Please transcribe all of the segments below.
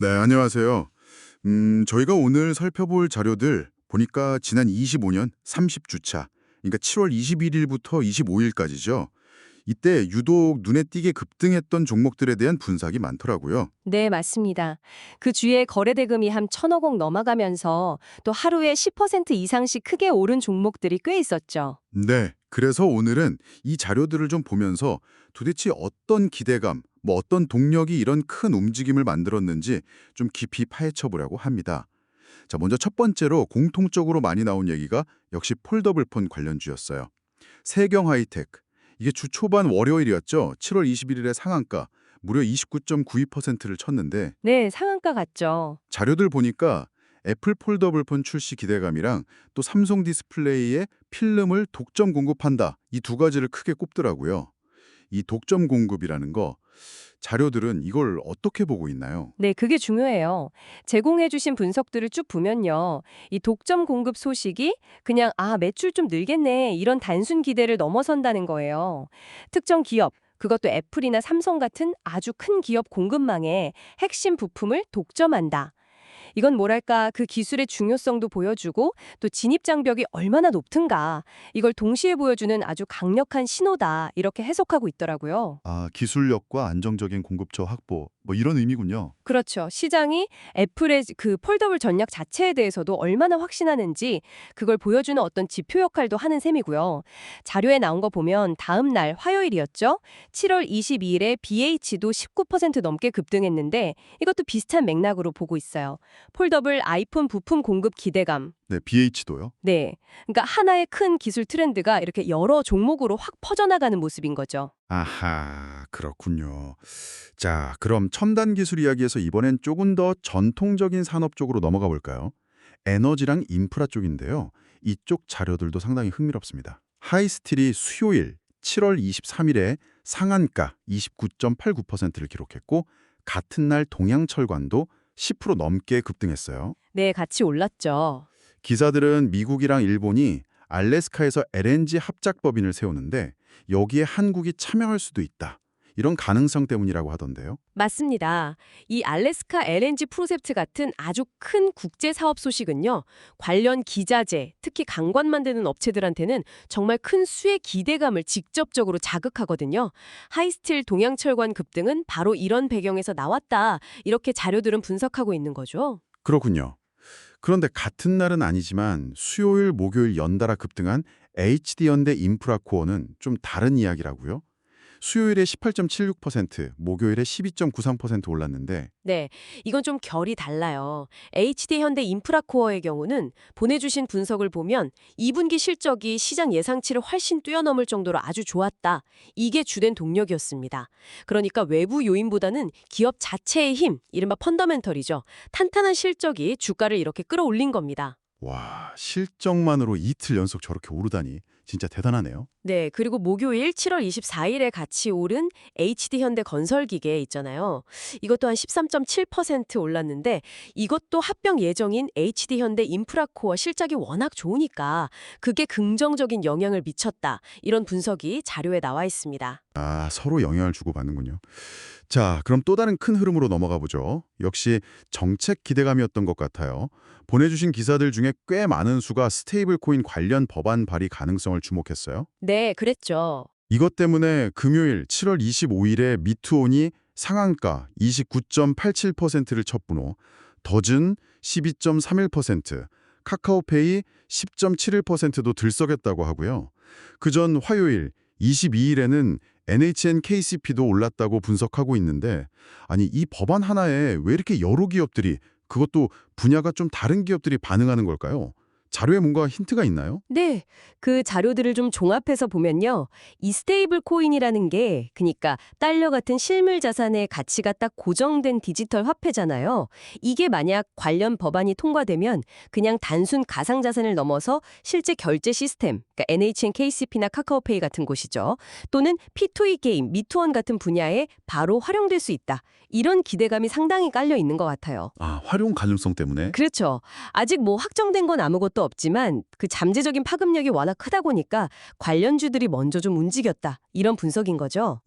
네, 안녕하세요. 저희가 오늘 살펴볼 자료들 보니까 지난 25년 30주차, 그러니까 7월 21일부터 25일까지죠. 이때 유독 눈에 띄게 급등했던 종목들에 대한 분석이 많더라고요. 네, 맞습니다. 그 주에 거래 대금이 한 1,000억 원 넘어가면서 또 하루에 10% 이상씩 크게 오른 종목들이 꽤 있었죠. 네, 그래서 오늘은 이 자료들을 좀 보면서 도대체 어떤 기대감, 어떤 동력이 이런 큰 움직임을 만들었는지 좀 깊이 파헤쳐 보려고 합니다. 자, 먼저 첫 번째로 공통적으로 많이 나온 얘기가 역시 폴더블 폰 관련주였어요. 세경 하이테크. 이게 주 초반 월요일이었죠. 7월 21일에 상한가 무려 29.92%를 쳤는데 네, 상한가 같죠. 자료들 보니까 애플 폴더블폰 출시 기대감이랑 또 삼성 디스플레이에 필름을 독점 공급한다. 이 두 가지를 크게 꼽더라고요. 이 독점 공급이라는 거 자료들은 이걸 어떻게 보고 있나요? 네, 그게 중요해요. 제공해주신 분석들을 쭉 보면요. 이 독점 공급 소식이 그냥 매출 좀 늘겠네 이런 단순 기대를 넘어선다는 거예요. 특정 기업, 그것도 애플이나 삼성 같은 아주 큰 기업 공급망에 핵심 부품을 독점한다. 이건 뭐랄까 그 기술의 중요성도 보여주고 또 진입 장벽이 얼마나 높은가 이걸 동시에 보여주는 아주 강력한 신호다 이렇게 해석하고 있더라고요. 아, 기술력과 안정적인 공급처 확보, 이런 의미군요. 그렇죠. 시장이 애플의 그 폴더블 전략 자체에 대해서도 얼마나 확신하는지 그걸 보여주는 어떤 지표 역할도 하는 셈이고요. 자료에 나온 거 보면 다음 날 화요일이었죠. 7월 22일에 BH도 19% 넘게 급등했는데 이것도 비슷한 맥락으로 보고 있어요. 폴더블 아이폰 부품 공급 기대감. 네, BH도요. 네. 그러니까 하나의 큰 기술 트렌드가 이렇게 여러 종목으로 확 퍼져나가는 모습인 거죠. 아하, 그렇군요. 자, 그럼 첨단 기술 이야기에서 이번엔 조금 더 전통적인 산업 쪽으로 넘어가 볼까요? 에너지랑 인프라 쪽인데요. 이쪽 자료들도 상당히 흥미롭습니다. 하이스틸이 수요일 7월 23일에 상한가 29.89%를 기록했고 같은 날 동양철관도 10% 넘게 급등했어요. 네, 같이 올랐죠. 기사들은 미국이랑 일본이 알래스카에서 LNG 합작 법인을 세우는데 여기에 한국이 참여할 수도 있다. 이런 가능성 때문이라고 하던데요. 맞습니다. 이 알래스카 LNG 프로젝트 같은 아주 큰 국제 사업 소식은요. 관련 기자재, 특히 강관 만드는 업체들한테는 정말 큰 수의 기대감을 직접적으로 자극하거든요. 하이스틸 동양철관 급등은 바로 이런 배경에서 나왔다. 이렇게 자료들은 분석하고 있는 거죠. 그렇군요. 그런데 같은 날은 아니지만 수요일, 목요일 연달아 급등한 HD현대 인프라코어는 좀 다른 이야기라고요. 수요일에 18.76%, 목요일에 12.93% 올랐는데 네, 이건 좀 결이 달라요. HD현대 인프라코어의 경우는 보내주신 분석을 보면 2분기 실적이 시장 예상치를 훨씬 뛰어넘을 정도로 아주 좋았다. 이게 주된 동력이었습니다. 그러니까 외부 요인보다는 기업 자체의 힘, 이른바 펀더멘털이죠. 탄탄한 실적이 주가를 이렇게 끌어올린 겁니다. 와, 실적만으로 이틀 연속 저렇게 오르다니 진짜 대단하네요. 네, 그리고 목요일 7월 24일에 같이 오른 HD현대 건설기계 있잖아요. 이것도 한 13.7% 올랐는데 이것도 합병 예정인 HD현대 인프라코어 실적이 워낙 좋으니까 그게 긍정적인 영향을 미쳤다. 이런 분석이 자료에 나와 있습니다. 아, 서로 영향을 주고받는군요. 자, 그럼 또 다른 큰 흐름으로 넘어가 보죠. 역시 정책 기대감이었던 것 같아요. 보내주신 기사들 중에 꽤 많은 수가 스테이블 코인 관련 법안 발의 가능성을 주목했어요. 네, 그랬죠. 이것 때문에 금요일 7월 25일에 미투온이 상한가 29.87%를 쳤고요. 더즌 12.31%, 카카오페이 10.71%도 들썩였다고 하고요. 그전 화요일 22일에는 NHN KCP도 올랐다고 분석하고 있는데 아니 이 법안 하나에 왜 이렇게 여러 기업들이 그것도 분야가 좀 다른 기업들이 반응하는 걸까요? 자료에 뭔가 힌트가 있나요? 네, 그 자료들을 좀 종합해서 보면요. 이 스테이블 코인이라는 게 그러니까 달러 같은 실물 자산의 가치가 딱 고정된 디지털 화폐잖아요. 이게 만약 관련 법안이 통과되면 그냥 단순 가상 자산을 넘어서 실제 결제 시스템, 그러니까 NHN KCP나 카카오페이 같은 곳이죠. 또는 P2E 게임, 미투원 같은 분야에 바로 활용될 수 있다. 이런 기대감이 상당히 깔려 있는 것 같아요. 아, 활용 가능성 때문에? 그렇죠. 아직 뭐 확정된 건 아무것도 없지만 그 잠재적인 파급력이 워낙 크다 보니까 관련주들이 먼저 좀 움직였다. 이런 분석인 거죠.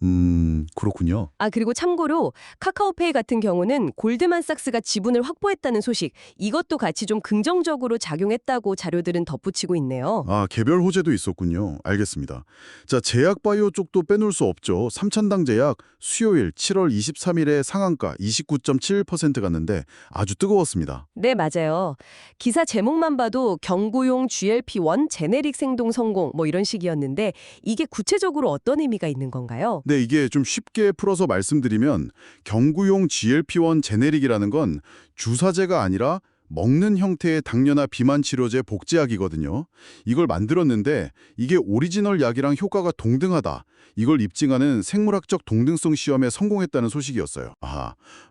그렇군요. 그리고 참고로 카카오페이 같은 경우는 골드만삭스가 지분을 확보했다는 소식, 이것도 같이 좀 긍정적으로 작용했다고 자료들은 덧붙이고 있네요. 개별 호재도 있었군요. 알겠습니다. 자, 제약바이오 쪽도 빼놓을 수 없죠. 삼천당 제약 수요일 7월 23일에 상한가 29.7% 갔는데 아주 뜨거웠습니다. 네, 맞아요. 기사 제목만 봐도 경구용 GLP-1 제네릭 생동 성공 뭐 이런 식이었는데 이게 구체적으로 어떤 의미가 있는 건가요? 네, 이게 좀 쉽게 풀어서 말씀드리면 경구용 GLP-1 제네릭이라는 건 주사제가 아니라 먹는 형태의 당뇨나 비만 치료제 복제약이거든요. 이걸 만들었는데 이게 오리지널 약이랑 효과가 동등하다. 이걸 입증하는 생물학적 동등성 시험에 성공했다는 소식이었어요.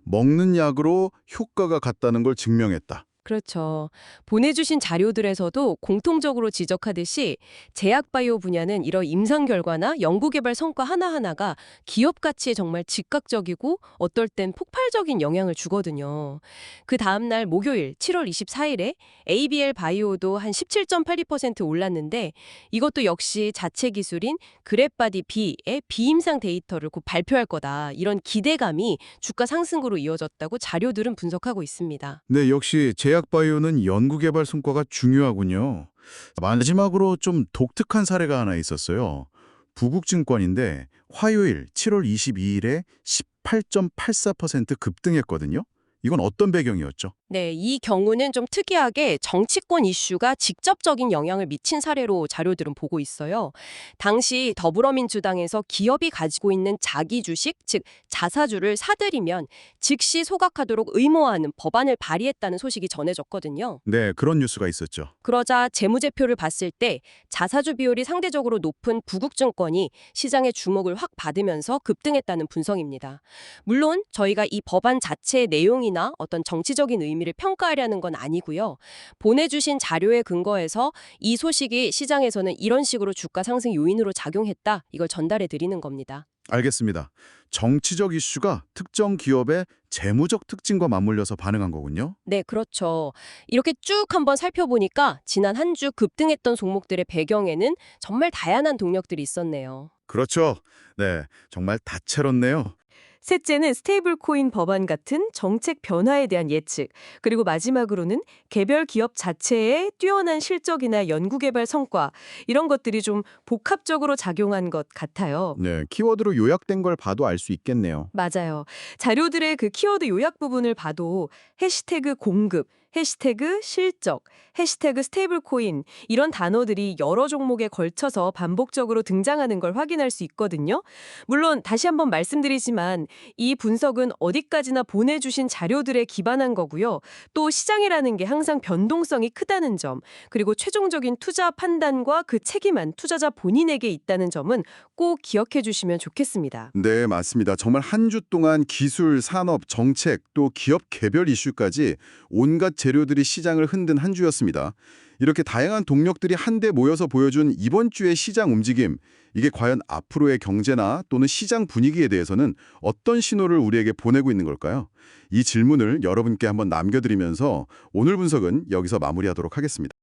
먹는 약으로 효과가 같다는 걸 증명했다. 그렇죠. 보내주신 자료들에서도 공통적으로 지적하듯이 제약바이오 분야는 이런 임상 결과나 연구개발 성과 하나하나가 기업 가치에 정말 즉각적이고 어떨 땐 폭발적인 영향을 주거든요. 그 다음날 목요일 7월 24일에 ABL 바이오도 한 17.82% 올랐는데 이것도 역시 자체 기술인 그랩바디 B의 비임상 데이터를 곧 발표할 거다. 이런 기대감이 주가 상승으로 이어졌다고 자료들은 분석하고 있습니다. 네, 역시 제약바이오는 연구개발 성과가 중요하군요. 마지막으로 좀 독특한 사례가 하나 있었어요. 부국증권인데 화요일 7월 22일에 18.84% 급등했거든요. 이건 어떤 배경이었죠? 네, 이 경우는 좀 특이하게 정치권 이슈가 직접적인 영향을 미친 사례로 자료들은 보고 있어요. 당시 더불어민주당에서 기업이 가지고 있는 자기 주식, 즉 자사주를 사들이면 즉시 소각하도록 의무화하는 법안을 발의했다는 소식이 전해졌거든요. 네, 그런 뉴스가 있었죠. 그러자 재무제표를 봤을 때 자사주 비율이 상대적으로 높은 부국증권이 시장의 주목을 확 받으면서 급등했다는 분석입니다. 물론 저희가 이 법안 자체의 내용이나 어떤 정치적인 의미를 평가하려는 건 아니고요. 보내주신 자료에 근거해서 이 소식이 시장에서는 이런 식으로 주가 상승 요인으로 작용했다. 이걸 전달해 드리는 겁니다. 알겠습니다. 정치적 이슈가 특정 기업의 재무적 특징과 맞물려서 반응한 거군요. 네, 그렇죠. 이렇게 쭉 한번 살펴보니까 지난 한 주 급등했던 종목들의 배경에는 정말 다양한 동력들이 있었네요. 그렇죠. 네, 정말 다채롭네요. 셋째는 스테이블 코인 법안 같은 정책 변화에 대한 예측, 그리고 마지막으로는 개별 기업 자체의 뛰어난 실적이나 연구개발 성과, 이런 것들이 좀 복합적으로 작용한 것 같아요. 네, 키워드로 요약된 걸 봐도 알 수 있겠네요. 맞아요. 자료들의 그 키워드 요약 부분을 봐도 해시태그 공급, 해시태그 실적, 해시태그 스테이블 코인 이런 단어들이 여러 종목에 걸쳐서 반복적으로 등장하는 걸 확인할 수 있거든요. 물론 다시 한번 말씀드리지만 이 분석은 어디까지나 보내주신 자료들에 기반한 거고요. 또 시장이라는 게 항상 변동성이 크다는 점, 그리고 최종적인 투자 판단과 그 책임은 투자자 본인에게 있다는 점은 꼭 기억해 주시면 좋겠습니다. 네, 맞습니다. 정말 한 주 동안 기술, 산업, 정책, 또 기업 개별 이슈까지 온갖 재료들이 시장을 흔든 한 주였습니다. 이렇게 다양한 동력들이 한데 모여서 보여준 이번 주의 시장 움직임, 이게 과연 앞으로의 경제나 또는 시장 분위기에 대해서는 어떤 신호를 우리에게 보내고 있는 걸까요? 이 질문을 여러분께 한번 남겨드리면서 오늘 분석은 여기서 마무리하도록 하겠습니다.